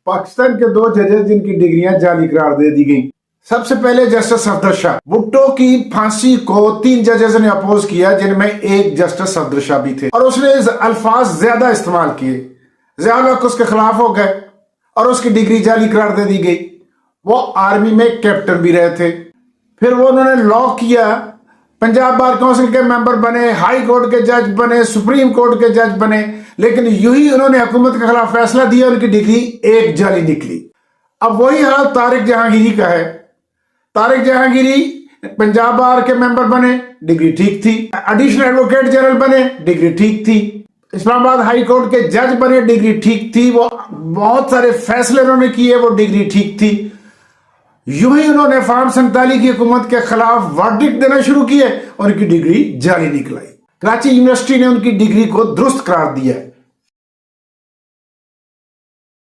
पाकिस्तान के 2 जजेस जिनकी डिग्रियां जाली करार दे दी गई। सबसे पहले जस्टिस सफदर शाह। भुट्टो की फांसी को 3 जजेस ने अपोज किया, जिनमें एक जस्टिस सफदर शाह भी थे, और उसने अल्फाज ज्यादा इस्तेमाल किए, ज्यादा उसके खिलाफ हो गए और उसकी डिग्री जाली करार दे दी गई। वो आर्मी में कैप्टन भी रहे थे, फिर वो उन्होंने लॉ किया, पंजाब बार काउंसिल के मेंबर बने, हाई कोर्ट के जज बने, सुप्रीम कोर्ट के जज बने, लेकिन यूं ही उन्होंने हुकूमत के खिलाफ फैसला दिया, उनकी डिग्री एक जाली निकली। अब वही हाल तारिक जहांगीरी का है। तारिक जहांगीरी पंजाब बार के मेंबर बने, डिग्री ठीक थी। एडिशनल एडवोकेट जनरल बने, डिग्री ठीक थी। इस्लामाबाद हाई कोर्ट के जज बने, डिग्री ठीक थी। वो बहुत सारे फैसले उन्होंने किए, वो डिग्री ठीक थी। यूं ही उन्होंने फार्म 47 की हुकूमत के खिलाफ वर्डिक्ट देना शुरू किए, उनकी डिग्री जाली निकलाई। कराची यूनिवर्सिटी ने उनकी डिग्री को दुरुस्त करार दिया है।